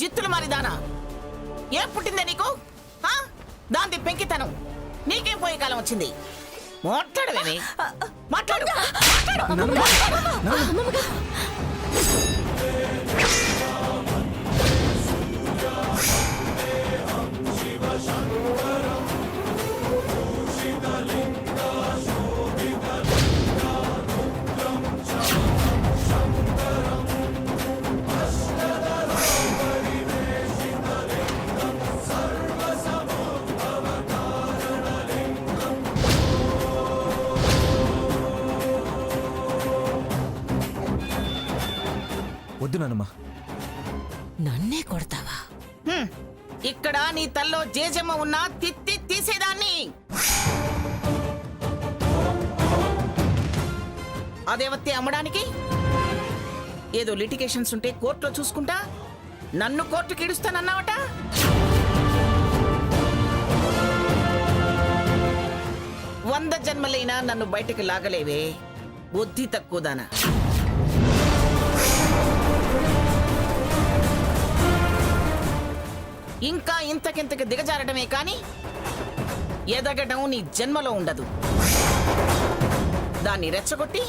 జిత్తులు మారిదానా ఏం పుట్టిందే నీకు? దాంది పెంకితనం. నీకేం పోయే కాలం వచ్చింది? మాట్లాడవేమి? మాట్లాడు. వద్దు నానమ్మా. నన్నే కొడతావా? ఇక్కడ నీ తల్లో జేజమ్మ ఉన్నా తిత్తి తీసేదాన్ని. అదేవత్తే అమ్మడానికి ఏదో లిటిగేషన్స్ ఉంటే కోర్టులో చూసుకుంటా నన్ను కోర్టుకి ఇడుస్తానన్నావట. వంద జన్మలైనా నన్ను బయటకు లాగలేవే బుద్ధి తక్కువదానా. ఇంకా ఇంతకింతకి దిగజారడమే కాని ఎదగడం నీ జన్మలో ఉండదు. దాన్ని రెచ్చగొట్టి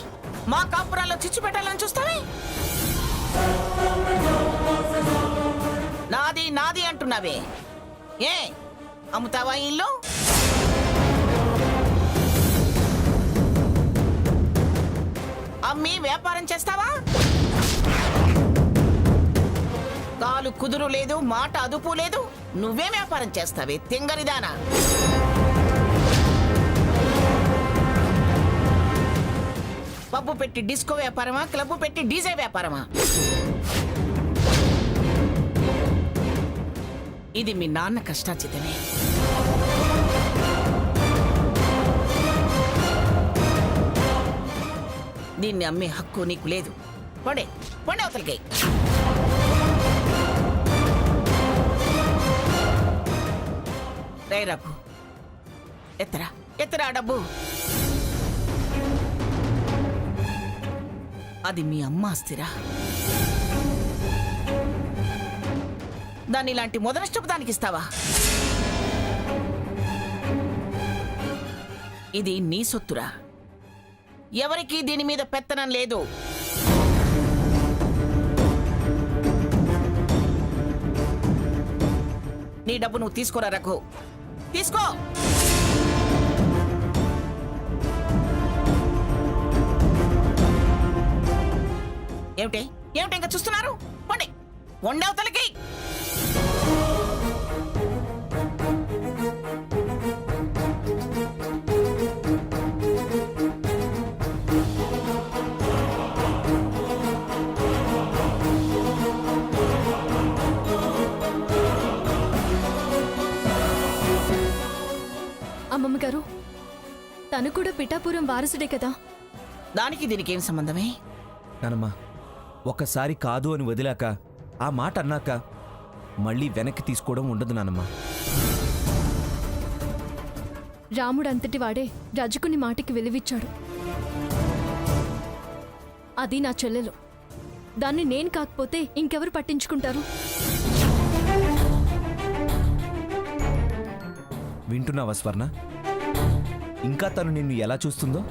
మా కాపురాల్లో చిచ్చు పెట్టాలని చూస్తావే. నాది నాది అంటున్నావే. ఏ అమ్ముతావా ఇల్లు? అమ్మి వ్యాపారం చేస్తావా? కాలు కుదురు లేదు, మాట అదుపు లేదు. నువ్వే వ్యాపారం చేస్తావే తింగరిదానా. పబ్బు పెట్టి డిస్కో వ్యాపారమా, క్లబ్బు పెట్టి డీజే వ్యాపారమా? ఇది మీ నాన్న కష్టార్జితమే. దీన్ని అమ్మే హక్కు నీకు లేదు. పండే పండే అవతలికి. రైరాకు ఎత్తరా ఎత్తరా డబ్బు. అది మీ అమ్మ ఆస్తిరా. దాన్ని ఇలాంటి మొదనష్టపు దానికి ఇస్తావా? ఇది నీ సొత్తురా. ఎవరికీ దీని మీద పెత్తనం లేదు. నీ డబ్బు నువ్వు తీసుకోరా రఘు, తీసుకో. ఏమిటి ఏమిటి ఇంకా చూస్తున్నారు? పండి వండవతలకి. అమ్మమ్మ గారు, తను కూడా పిఠాపురం వారసుడే కదా. దానికి దీనికి ఏం సంబంధమే? నానమ్మా, ఒక్కసారి కాదు అని వదిలాక, ఆ మాట అన్నాక మళ్ళీ వెనక్కి తీసుకోవడం ఉండదు నానమ్మా. రాముడు అంతటి వాడే రజకుని మాటకి విలువిచ్చాడు. అది నా చెల్లెలు. దాన్ని నేను కాకపోతే ఇంకెవరు పట్టించుకుంటారు? వింటున్నావా స్వర్ణ? ఇంకా తను నిన్ను ఎలా చూస్తుందో?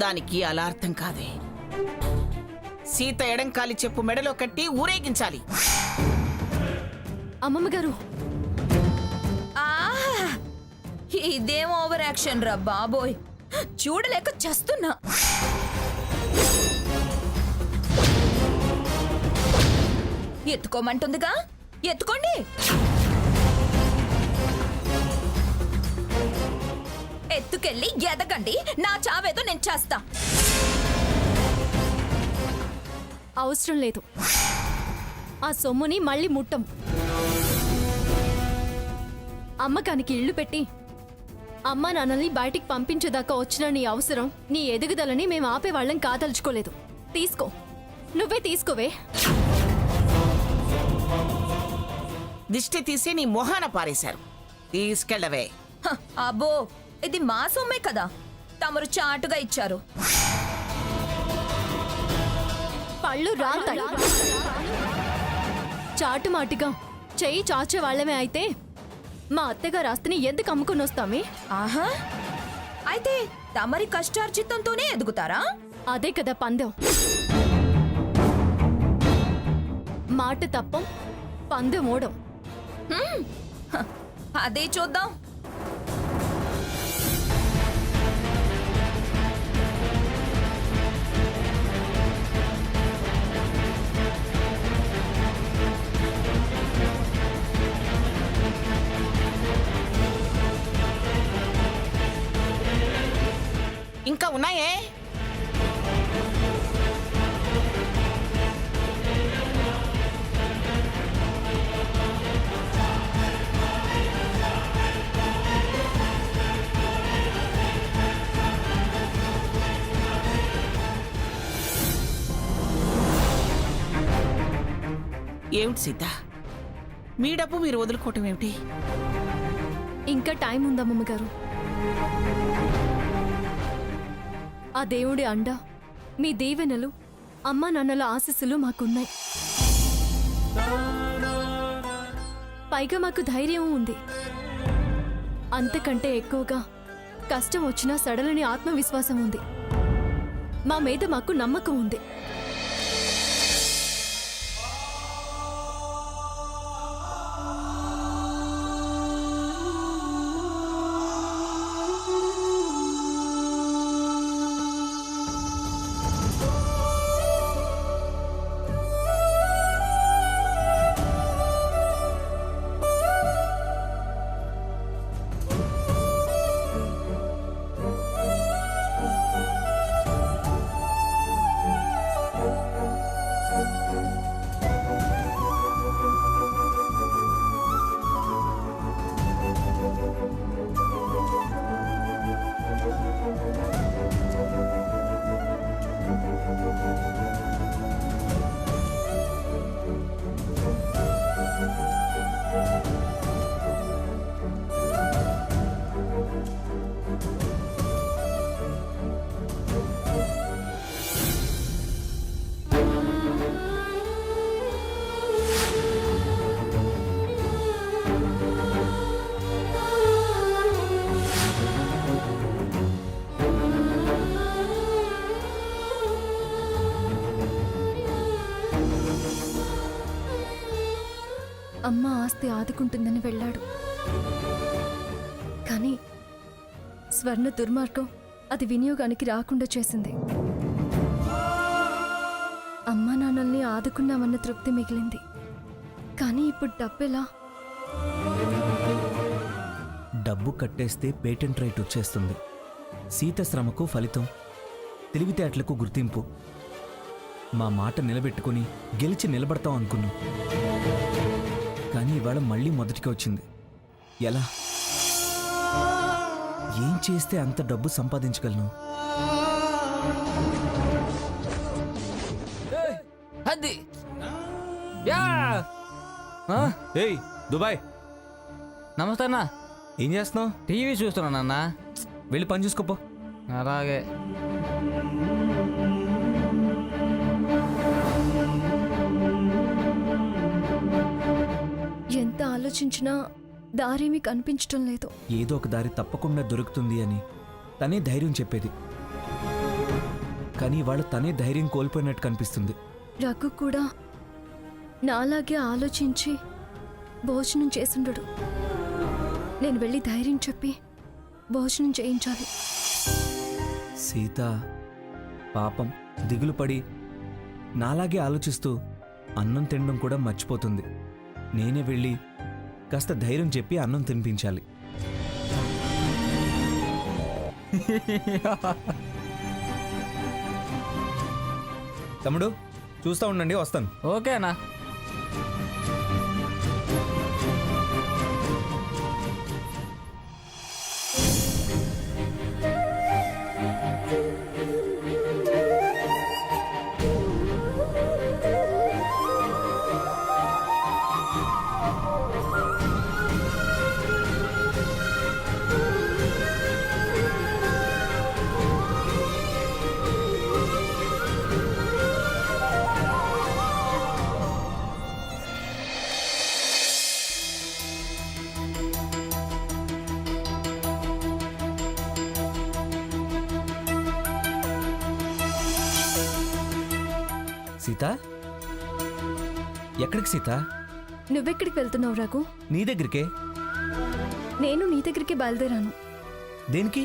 దానికి అలా అర్థం కాదే. సీత ఎడంకాలి చెప్పు మెడలో కట్టి ఊరేగించాలి. అమ్మమ్మ గారు, ఇదేం ఓవర్ యాక్షన్ రా బాబోయ్. చూడలేక చస్తున్నా. ఎత్తుకోమంటుందిగా, ఎత్తుకోండి. ఎత్తుకెళ్ళి ఎదగండి. నా చావేదో నేను చేస్తా. అవసరం లేదు. ఆ సొమ్ముని మళ్ళీ ముట్టం. అమ్మకానికి ఇళ్లు పెట్టి అమ్మా నాన్నల్ని బయటికి పంపించేదాకా వచ్చిన నీ అవసరం, నీ ఎదుగుదలని మేము ఆపేవాళ్ళం కాదలుచుకోలేదు. తీసుకో, నువ్వే తీసుకోవే. దిష్టి తీసి నీ మొహాన పారేశారు. తీసుకెళ్ళవే. అబ్బో, ఇది మా సొమ్మే కదా, తమరు చాటుగా ఇచ్చారు. కళ్ళు రాల్తాయి. చాటుమాటిగా చెయ్యి చాచే వాళ్ళమే అయితే మా అత్తగారు ఆస్తిని ఎందుకు అమ్ముకుని వస్తామే? ఆహా, అయితే తమరి కష్టార్జితంతోనే ఎదుగుతారా? అదే కదా పందెం. మాట తప్పం, పందెం ఓడం. అదే చూద్దాం. ఇంకా ఉన్నాయే. ఏమిటి సీత, మీ డబ్బు మీరు వదులుకోవటం ఏమిటి? ఇంకా టైం ఉందమ్మమ్మ గారు. ఆ దేవుడి అండ, మీ దీవెనలు, అమ్మా నాన్నల ఆశీస్సులు మాకున్నాయి. పైగా మాకు ధైర్యం ఉంది. అంతకంటే ఎక్కువగా కష్టం వచ్చినా సడలని ఆత్మవిశ్వాసం ఉంది. మా మీద మాకు నమ్మకం ఉంది. అమ్మ ఆస్తి ఆదుకుంటుందని వెళ్ళాడు. కానీ స్వర్ణ దుర్మార్గం అది వినియోగానికి రాకుండా చేసింది. అమ్మా నాన్నల్ని ఆదుకున్నామన్న తృప్తి మిగిలింది. కానీ ఇప్పుడు డబ్బెలా? డబ్బు కట్టేస్తే పేటెంట్ రైట్ వచ్చేస్తుంది. సీత శ్రమకు ఫలితం, తెలివితేటలకు గుర్తింపు. మా మాట నిలబెట్టుకుని గెలిచి నిలబడతాం అనుకున్నాం. కానీ ఇవాళ మళ్ళీ మొదటికి వచ్చింది. ఎలా? ఏం చేస్తే అంత డబ్బు సంపాదించగలను? అది యా ఏయ్ దుబాయ్, నమస్తే అన్న. ఏం చేస్తున్నావు? టీవీ చూస్తున్నాను అన్న. వెళ్ళి పని చూసుకోపో. అలాగే. ఎంత ఆలోచించినా దారేమీ కనిపించటం లేదు. ఏదో ఒక దారి తప్పకుండా దొరుకుతుంది అని తనే ధైర్యం చెప్పేది. కానీ ఇవాళ తనే ధైర్యం కోల్పోయినట్టు కనిపిస్తుంది. రఘు కూడా నాలాగే ఆలోచించి భోజనం చేసుండడు. నేను వెళ్ళి ధైర్యం చెప్పి భోజనం చేయించాలి. సీత పాపం దిగులు పడి నాలాగే ఆలోచిస్తూ అన్నం తినడం కూడా మర్చిపోతుంది. నేనే వెళ్ళి కాస్త ధైర్యం చెప్పి అన్నం తినిపించాలి. తమ్ముడు చూస్తా ఉండండి, వస్తాను. ఓకే అన్న. సీత ఎక్కడికి సీత? నువ్వెక్కడికి వెళ్తున్నావు రఘు? నీ దగ్గరికే. నేను నీ దగ్గరికి బయలుదేరాను. దేనికి?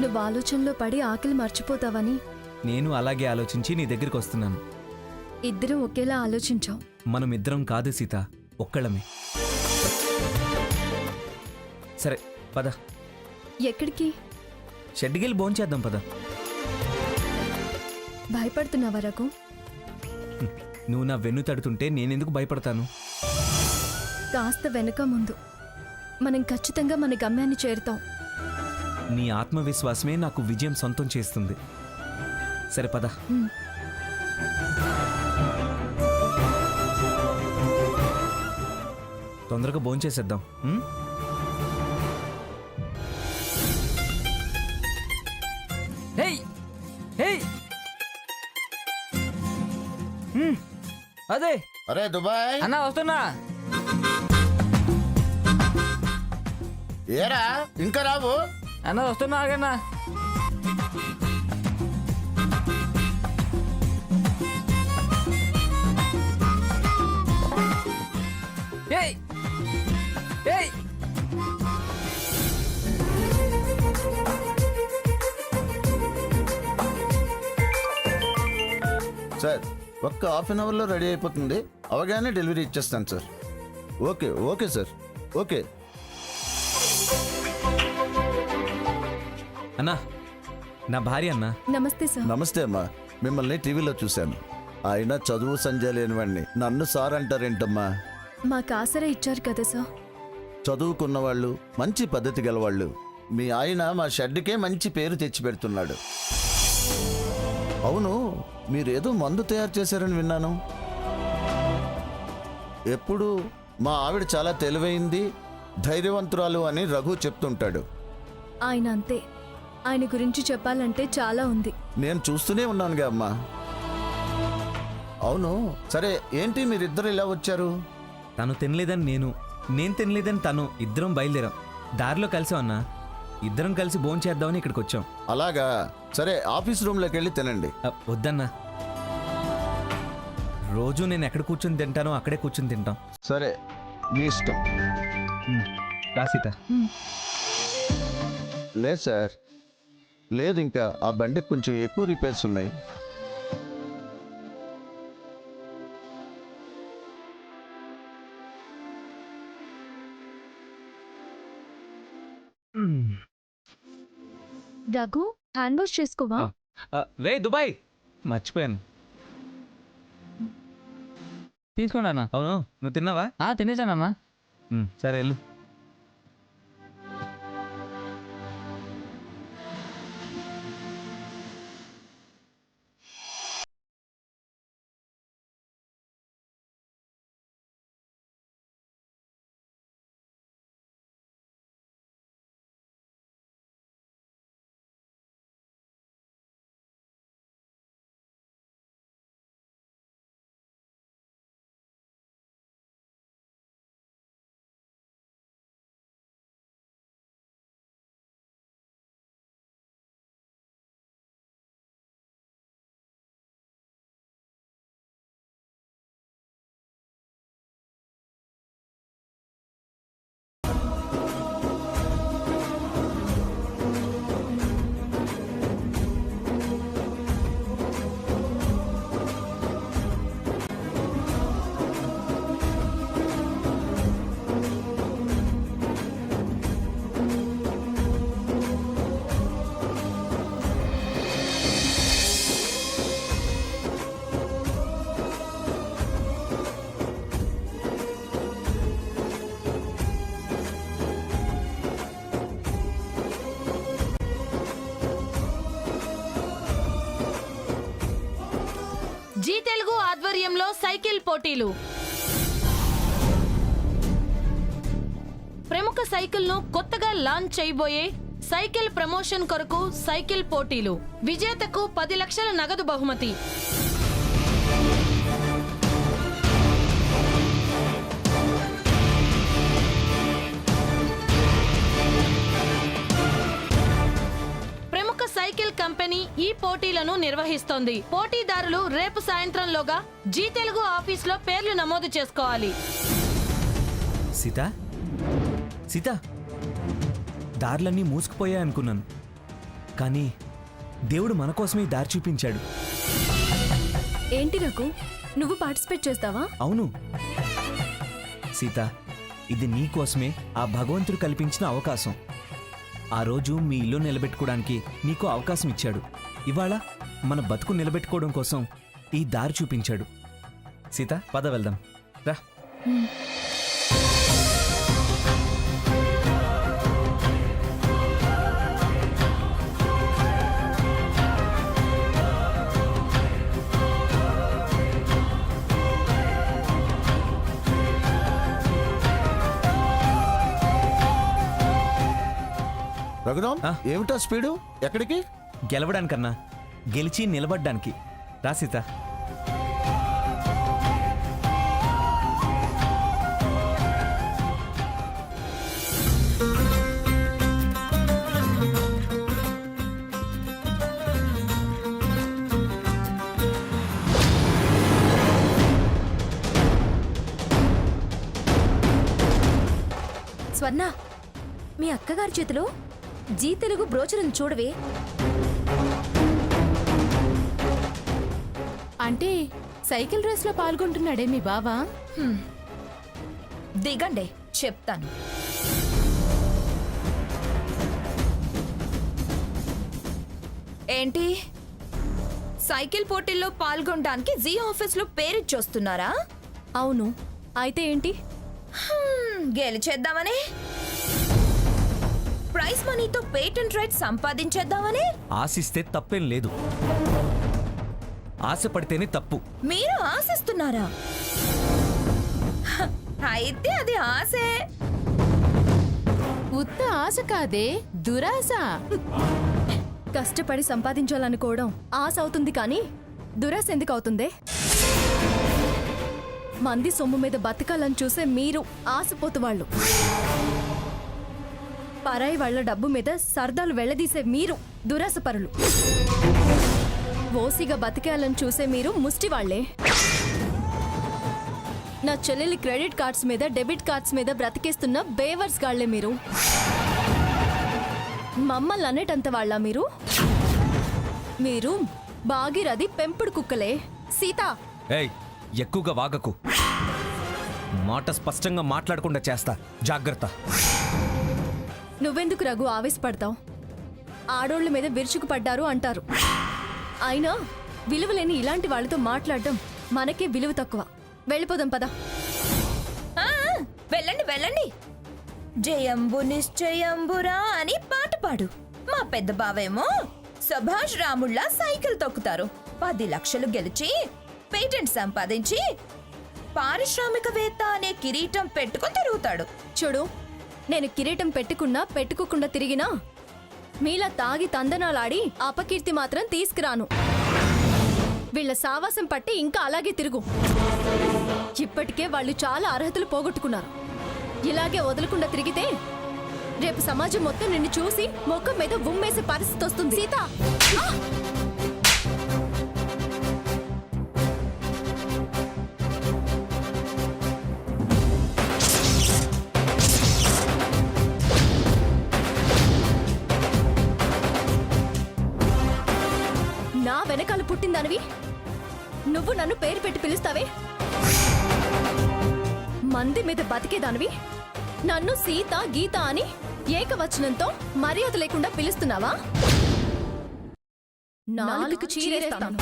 నువ్వు ఆలోచనలో పడి ఆకలి మర్చిపోతావని. నేను అలాగే ఆలోచించి నీ దగ్గరికి వస్తున్నాను. ఇద్దరం ఒకేలా ఆలోచించాం. మనం ఇద్దరం కాదు సీత, ఒక్కళ్ళమే. సరే పద, ఎక్కడికి? షెడ్డుకెళ్ళి భోంచేద్దాం పద. భయపడుతున్నావా రఘు? నువ్వు నా వెన్ను తడుతుంటే నేనెందుకు భయపడతాను? కాస్త వెనక ముందు మనం ఖచ్చితంగా మన గమ్యాన్ని చేరుతాం. నీ ఆత్మవిశ్వాసమే నాకు విజయం సొంతం చేస్తుంది. సరే పద. తొందరగా భోంచేసేద్దాం. హేయ్ హేయ్ అదే అరే దుబాయ్ అన్న వస్తున్నా. ఏరా ఇంకా రావు? అన్న వస్తున్నా ఆగన్నా. ఏయ్ ఏయ్ సార్ ఒక్క హాఫ్ అన్ అవర్లో రెడీ అయిపోతుంది. అవగానే డెలివరీ ఇచ్చేస్తాను sir. Okay okay sir, okay. అన్నా, నా భార్య అన్నా. నమస్తే సార్. నమస్తే అమ్మా. మిమ్మల్ని టీవీలో చూశాను. అయినా చదువు సంజయ్ లేనివాడిని నన్ను సార్ అంటారేంటమ్మా? మాకు ఆసరా ఇచ్చారు కదా సార్. చదువుకున్న వాళ్ళు, మంచి పద్ధతి గలవాళ్ళు. మీ ఆయన మా షెడ్కే మంచి పేరు తెచ్చిపెడుతున్నాడు. అవును, మీరేదో మందు తయారు చేశారని విన్నాను. ఎప్పుడు మా ఆవిడ చాలా తెలివైంది, ధైర్యవంతురాలు అని రఘు చెప్తుంటాడు. ఆయన అంతే. ఆయన గురించి చెప్పాలంటే చాలా ఉంది. నేను చూస్తూనే ఉన్నానుగా అమ్మా. అవును సరే, ఏంటి మీరిద్దరు ఇలా వచ్చారు? తను తినలేదని నేను తినలేదని తను, ఇద్దరం బయలుదేరాం. దారిలో కలిసాం అన్నా. ఇద్దరం కలిసి భోంచేద్దామని ఇక్కడికి వచ్చాం. అలాగా, సరే ఆఫీస్ రూమ్లోకి వెళ్ళి తినండి. వద్దన్నా, రోజు నేను ఎక్కడ కూర్చొని తింటానో అక్కడే కూర్చొని తింటాం. సరే మీ ఇష్టం. రాసీత. లేదు సార్, లేదు, ఇంకా ఆ బండికి కొంచెం ఎక్కువ రిపేర్స్ ఉన్నాయి. రఘు, హ్యాండ్ వాష్ చేసుకోవా? రే దుబాయ్, మర్చిపోయాను. తీసుకోండి అన్న. అవును, నువ్వు తిన్నావా? తినేసానన్నా. సరే వెళ్ళు. జీ తెలుగు ఆధ్వర్యంలో సైకిల్ పోటీలు. ప్రముఖ సైకిల్ ను కొత్తగా లాంచ్ చేయబోయే సైకిల్ ప్రమోషన్ కొరకు సైకిల్ పోటీలు. విజేతకు 10 లక్షల నగదు బహుమతి. ప్రముఖ సైకిల్ కంపెనీ ఈ పోటీలను నిర్వహిస్తోంది. పోటీదారులు రేపు సాయంత్రంలోగా జీ తెలుగు ఆఫీస్లో పేర్లు నమోదు చేసుకోవాలి. సీత సీత దారులన్నీ మూసుకుపోయాయి అనుకున్నాను, కానీ దేవుడు మన కోసమే ఈ దారి చూపించాడు. ఏంటి రఘు, నువ్వు పార్టిసిపేట్ చేస్తావా? అవును సీత, ఇది నీ కోసమే ఆ భగవంతుడు కల్పించిన అవకాశం. ఆ రోజు మీ ఇల్లు నిలబెట్టుకోవడానికి నీకు అవకాశం ఇచ్చాడు. ఇవాళ మన బతుకు నిలబెట్టుకోవడం కోసం ఈ దారి చూపించాడు. సీత, పద వెళ్దాం రా. రఘురామ్, ఆ? ఏమిటా స్పీడు? ఎక్కడికి? గెలవడానికన్నా గెలిచి నిలబడ్డానికి రా సీత. స్వర్ణ, మీ అక్కగారి చేతిలో జీ తెలుగు బ్రోచర్ని చూడవే. అంటే సైకిల్ రేస్ లో పాల్గొంటున్నాడే మీ బావా? దిగండి, చెప్తాను. ఏంటి, సైకిల్ పోటీల్లో పాల్గొనడానికి జీ ఆఫీస్ లో పేరిచ్చొస్తున్నారా? అవును, అయితే ఏంటి? గెలిచేద్దామని, ప్రైజ్ మనీతో పేటెంట్ రైట్ సంపాదించేద్దామని. ఆశిస్తే తప్పేం లేదు, ఆశపడితేనే తప్పు. మీరు ఆశిస్తున్నారా? అయితే అది ఆశే. ఉత్త ఆశ కాదే, దురాశ. కష్టపడి సంపాదించాలనుకోవడం ఆశ అవుతుంది, కానీ దురాశ ఎందుకు అవుతుందే? మంది సొమ్ము మీద బతకాలని చూసే మీరు ఆశపోతు వాళ్ళు, పరాయి వాళ్ళ డబ్బు మీద సరదాలు వెళ్లదీసే మీరు దురాశపరులు, ఓసిగా బతికేయాలని చూసే మీరు ముష్టి వాళ్లే. నా చెల్లెలి క్రెడిట్ కార్డ్స్ మీద డెబిట్ కార్డ్స్ మీద బ్రతికేస్తున్న బేవర్స్ గాళ్లే మీరు. మమ్మల్ని అనేటంత వాళ్ళ మీరు? మీరు బాగిరది పెంపుడు కుక్కలే. సీత, ఏయ్, ఎక్కువగా వాగకు. మాట స్పష్టంగా మాట్లాడకుండా చేస్తా, జాగ్రత్త. నువ్వెందుకు రఘు ఆవేశపడతావు? ఆడోళ్ల మీద విరుచుకు పడ్డారు అంటారు. అయినా విలువలేని ఇలాంటి వాళ్ళతో మాట్లాడడం మనకే విలువ తక్కువ. వెళ్ళిపోదాం పద. ఆ, వెళ్ళండి వెళ్ళండి. జయంబు నిశ్చయంబురా అని పాట పాడు. మా పెద్ద బావేమో సుభాష్ రాముళ్ళ సైకిల్ తొక్కుతారు. 10 లక్షలు గెలిచి పేటెంట్ సంపాదించి పారిశ్రామికవేత్త అనే కిరీటం పెట్టుకుని తిరుగుతాడు. చూడు, నేను కిరీటం పెట్టుకున్నా పెట్టుకోకుండా తిరిగినా మీలా తాగి తందనాలాడి అపకీర్తి మాత్రం తీసుకురాను. వీళ్ళ సావాసం పట్టి ఇంకా అలాగే తిరుగు. ఇప్పటికే వాళ్ళు చాలా అర్హతలు పోగొట్టుకున్నారు. ఇలాగే వదలకుండా తిరిగితే రేపు సమాజం మొత్తం నిన్ను చూసి మొక్కం మీద ఉమ్మేసే పరిస్థితి వస్తుంది. సీత, ఆ! నా వెనకాల పుట్టిందానివి నువ్వు నన్ను పేరు పెట్టి పిలుస్తావే? మంది మీద బతికేదానివి నన్ను సీత గీత అని ఏకవచనంతో మర్యాద లేకుండా పిలుస్తున్నావా? నాలుగు చీరేస్తాను.